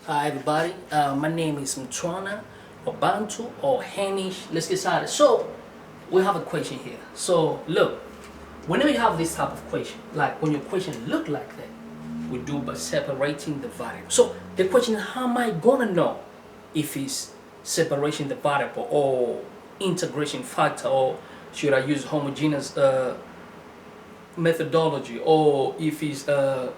Hi everybody, my name is Mtwana or Bantu or Hanish. Let's get started. So we have a question here. So look, whenever you have this type of question, like when your question look like that, we do by separating the variable. So the question is, how am I gonna know if it's separation the variable or integration factor, or should I use homogeneous methodology, or if it's a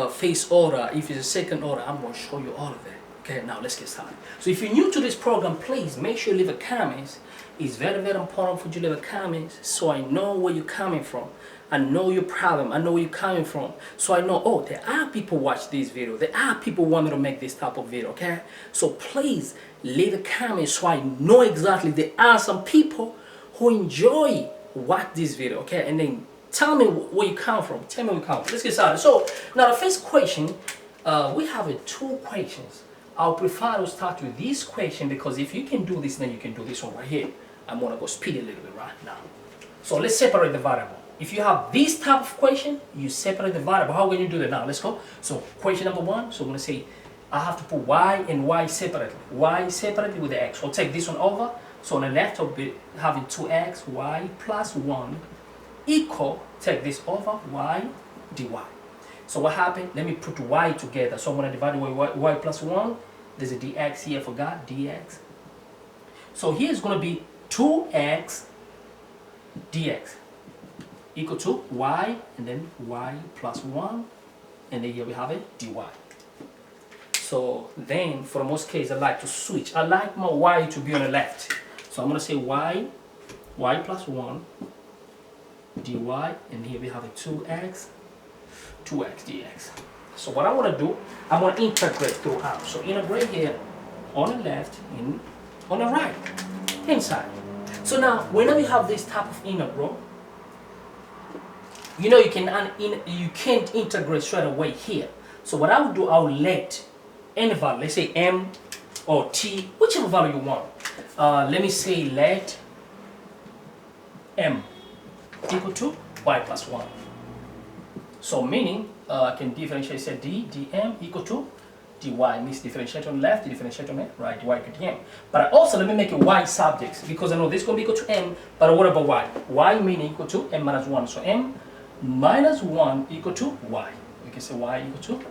phase order, if it's a second order. I'm going to show you all of that. Okay, now let's get started. So if you're new to this program, please make sure you leave a comment. It's very, very important for you to leave a comment so I know where you're coming from. I know your problem. I know where you're coming from. So I know, oh, there are people watch this video. There are people who want me to make this type of video, okay? So please leave a comment so I know exactly there are some people who enjoy watch this video, okay? And then tell me where you come from. Tell me where you come from. Let's get started. So now the first question, we have two questions. I'll prefer to start with this question because if you can do this, then you can do this one right here. I'm gonna go speed a little bit right now. So let's separate the variable. If you have this type of question, you separate the variable. How can you do that now? Let's go. So question number one. So I'm gonna say I have to put y and y separately. Y separately with the x. So take this one over. So on the left of it, having 2x, y plus 1 equal, take this over, y dy. So what happened? Let me put y together. So I'm going to divide by y plus 1. There's a dx here, I forgot, dx. So here is going to be 2x dx equal to y, and then y plus 1. And then here we have it, dy. So then, for most cases, I like to switch. I like my y to be on the left. So I'm going to say y plus 1 dy, and here we have a 2x dx. So what I want to do, I want to integrate throughout. So integrate here on the left and on the right inside. So now whenever you have this type of integral, you know you can't integrate straight away here. So what I would do, I will let any value, let's say m or t, whichever value you want. Let me say let m equal to y plus 1. So meaning I can differentiate, say dm equal to dy, means differentiate on the left, differentiate on the right, dy equal to dm. But also let me make it y subjects because I know this is going to be equal to m, but what about y? Y meaning equal to m minus 1. So m minus 1 equal to y. We can say y equal to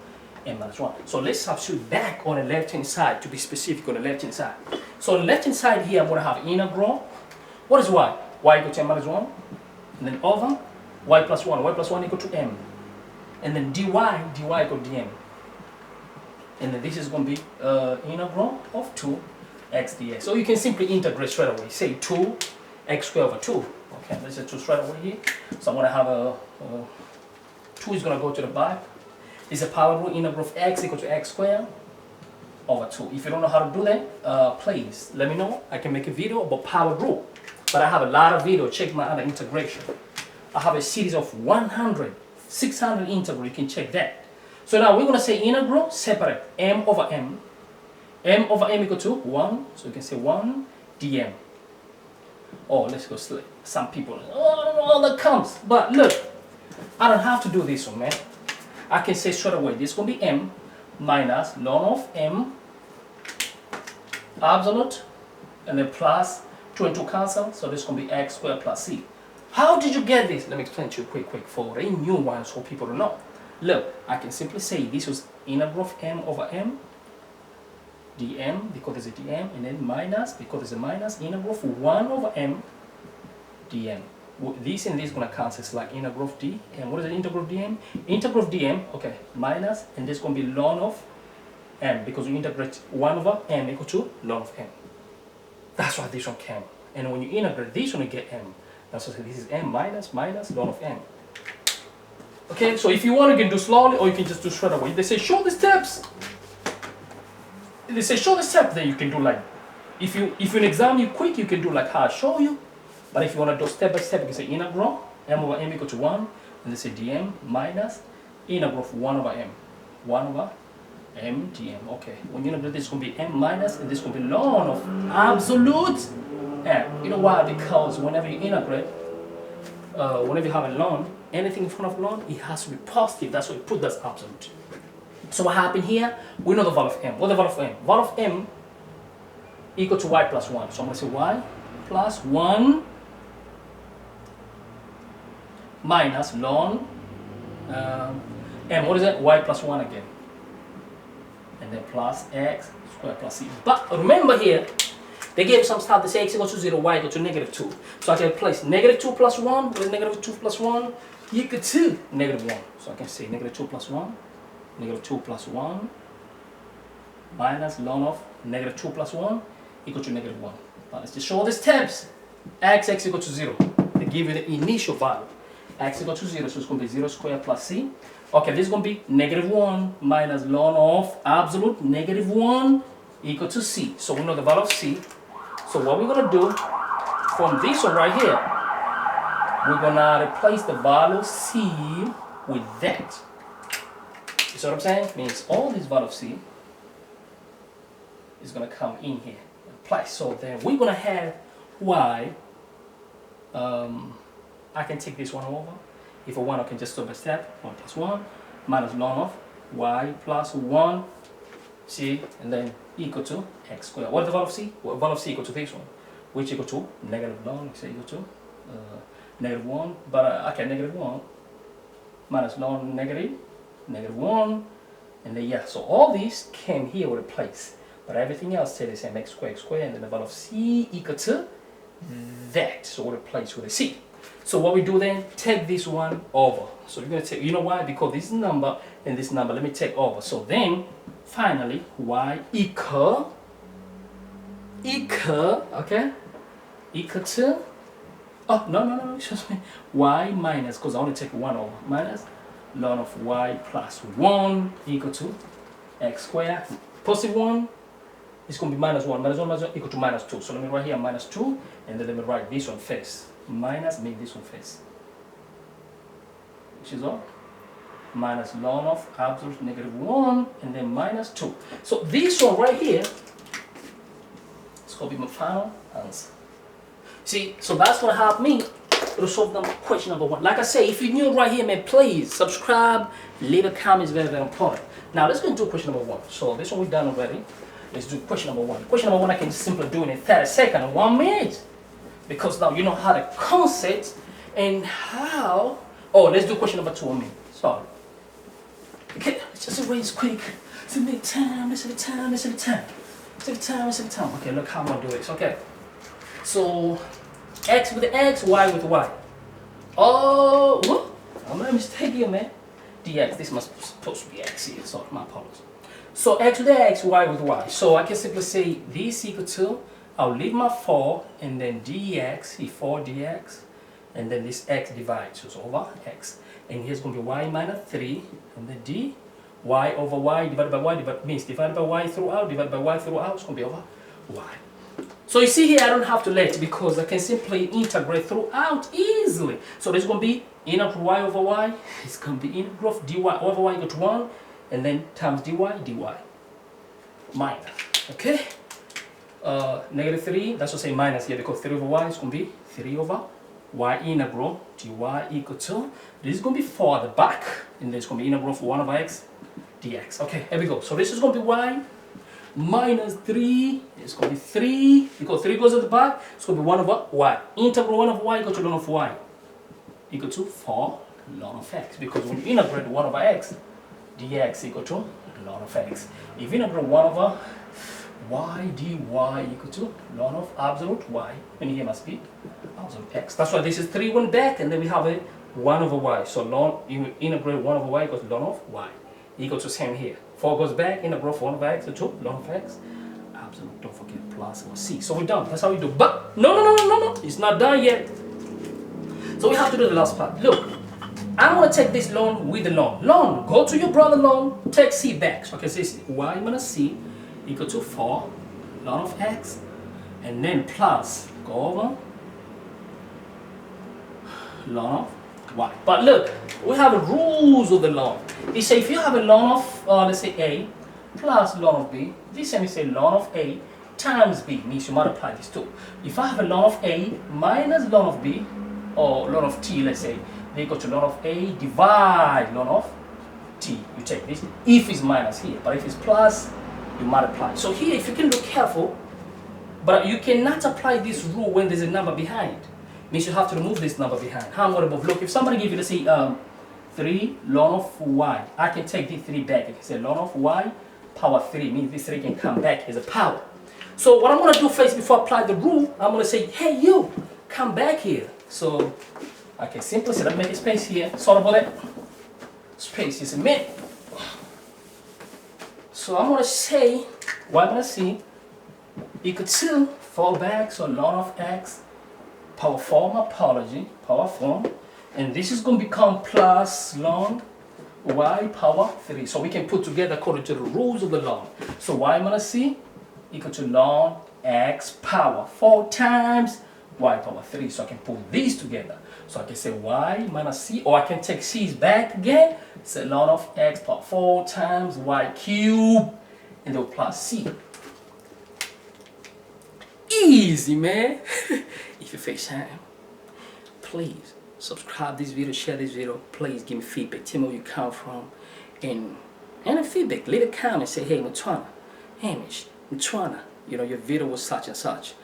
m minus 1. So let's substitute back on the left hand side to be specific on the left hand side. So on the left hand side here I'm going to have integral. What is y? Y equal to m minus 1. And then over y plus 1 equal to m. And then dy equal to dm. And then this is going to be integral of 2x dx. So you can simply integrate straight away. Say 2x squared over 2. Okay, let's just 2 straight away here. So I'm going to have 2 is going to go to the back. It's a power rule, integral of x equal to x squared over 2. If you don't know how to do that, please let me know. I can make a video about power rule. But I have a lot of videos. Check my other integration. I have a series of 600 integral. You can check that. So now we're going to say integral separate m over m. M over m equal to 1. So you can say 1 dm. Oh, let's go slow. Some people, oh, I don't know how that comes. But look, I don't have to do this one, man. I can say straight away, this is going to be m minus ln of m absolute, and then plus 2 and 2 cancel, so this is going to be x squared plus c. How did you get this? Let me explain to you quick for a new one so people don't know. Look, I can simply say this was integral of m over m dm because there's a dm, and then minus because there's a minus integral of 1 over m dm. This and this is going to cancel. It's like integral of d. And what is the integral of dm? Integral of dm, okay, minus, and this is going to be ln of m because we integrate 1 over m equal to ln of m. That's why this one came. And when you integrate this one, you get m. That's why this is m minus ln of m. Okay, so if you want, you can do slowly, or you can just do straight away. They say show the steps. They say show the step, then you can do like, if you in exam you quick, you can do like how I show you. But if you want to do step by step, you can say integral m over m equal to 1, and they say dm minus integral of 1 over m. 1 over m dm. Okay, when you integrate this, is going to be m minus, and this is going to be ln of absolute m. You know why? Because whenever you integrate, whenever you have a ln, anything in front of ln, it has to be positive. That's why we put that absolute. So what happened here? We know the value of m. What the value of m? Value of m equal to y plus 1. So I'm going to say y plus 1 minus ln m. What is that? Y plus 1 again. And then plus x squared plus c. But remember here, they gave some stuff to say x equal to 0, y equal to negative 2. So I can replace negative 2 plus 1 with negative 2 plus 1 equal to negative 1. So I can say negative 2 plus 1, negative 2 plus 1 minus ln of negative 2 plus 1 equal to negative 1. Now let's just show the steps. X equal to 0. They give you the initial value. X equal to 0, so it's going to be 0 squared plus c. Okay, this is going to be negative 1 minus ln of absolute negative 1 equal to c. So we know the value of c. So what we're going to do from this one right here, we're going to replace the value of c with that. You see what I'm saying? Means all this value of c is going to come in here. Place. So then we're going to have y. I can take this one over. If I want, I can just stop by step. 1 plus 1 minus ln of y plus 1 c, and then equal to x squared. What is the value of c? Well, value of c equal to this one, which equal to negative ln, say equal to negative 1. But okay, negative 1 minus ln negative 1, and then yeah. So all these came here with a place, but everything else stayed the same. X squared, and then the value of c equal to that. So we'll replace with a c. So what we do then, take this one over. So we're going to take, you know why? Because this number and this number, let me take over. So then, finally, y equal, okay? Equal to, oh, no, excuse me. Y minus, because I want to take 1 over, minus ln of y plus 1 equal to x squared. Positive 1 is going to be minus 1 equal to minus 2. So let me write here minus 2, and then let me write this one first. Minus, make this one first, which is all minus ln of absolute negative 1, and then minus 2. So this one right here is going to be my final answer. See, so that's going to help me to solve question number 1. Like I say, if you're new right here, man, please subscribe, leave a comment. It's very, very important. Now let's go and do question number 1. So this one we've done already. Let's do question number 1. Question number 1 I can simply do in 30 seconds and 1 minute. Because now you know how the concept and how. Oh, let's do question number 2 on me. Sorry. Okay, let's just erase quick. Let's make time. Okay, look how I'm gonna do this. Okay. So x with the x, y with the y. Oh, whoop. I made a mistake here, man. Dx. This must supposed to be x here. Sorry, my apologies. So x with the x, y with y. So I can simply say this equal to. I'll leave my 4 and then dx, 4 dx, and then this x divides, so it's over x. And here's going to be y minus 3, and then d, y over y divided by y, means divided by y throughout, divided by y throughout, it's going to be over y. So you see here, I don't have to let because I can simply integrate throughout easily. So there's going to be integral y over y, it's going to be integral of dy over y equal to 1, and then times dy, minus, okay? Negative 3, that's what I say minus here because 3 over y is going to be 3 over y integral dy equal to, this is going to be 4 at the back, and there's going to be integral of 1 over x dx. Okay, here we go. So this is going to be y minus 3, it's going to be 3, because 3 goes at the back, it's going to be 1 over y. Integral 1 over y equal to ln of y equal to 4 ln of x, because when you integrate 1 over x, dx equal to ln of x. If you integrate 1 over y dy equal to ln of absolute y, and here must be absolute x. That's why this is 3 went back, and then we have a 1 over y. So ln, you integrate 1 over y equals ln of y equal to same here. 4 goes back, integral of 1 over x to ln of x. Absolute, don't forget plus or c. So we're done. That's how we do. But no, it's not done yet. So we have to do the last part. Look, I'm gonna take this ln with the ln. Go to your brother ln, take c back. So I can say y minus c equal to 4 ln of x, and then plus, go over ln of y. But look, we have the rules of the ln. They say if you have a ln of, let's say a, plus ln of b, this time we say ln of a times b, means you multiply these two. If I have a ln of a minus ln of b, or ln of t, let's say, they equal to ln of a divide ln of t. You take this. If it's minus here, but if it's plus, you multiply. So here, if you can look careful, but you cannot apply this rule when there's a number behind. Means you have to remove this number behind. How I'm going to look, if somebody give you, let's say, 3 ln of y, I can take this 3 back. I can say ln of y power 3, means this 3 can come back as a power. So what I'm going to do first before I apply the rule, I'm going to say, hey, you, come back here. So I can simply say, let me make a space here. Sorry about that. Space is a minute. So I'm going to say, what I'm going to see, equal to fall back, so ln of x power 4, my apology, power 4. And this is going to become plus ln y power 3. So we can put together according to the rules of the law. So y minus c equal to ln x power 4 times y power 3. So I can put these together. So I can say y minus c, or I can take c's back again. Say ln of x power 4 times y cubed, and then plus c. Easy, man. If you face time, please subscribe this video, share this video. Please give me feedback. Tell me where you come from, and a feedback. Leave a comment. Say, hey, Matwana, Hamish, Matwana, you know, your video was such and such.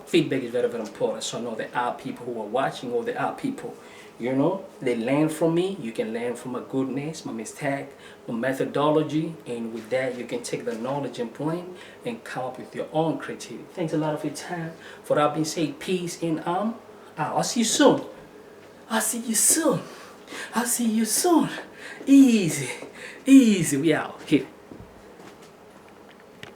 Feedback is very, very important. So I know there are people who are watching, or there are people, you know, they learn from me. You can learn from my goodness, my mistake, my methodology, and with that you can take the knowledge and blend and come up with your own creativity. Thanks a lot for your time. For that being said, peace and I'll see you soon. I'll see you soon. I'll see you soon. Easy, easy. We out here.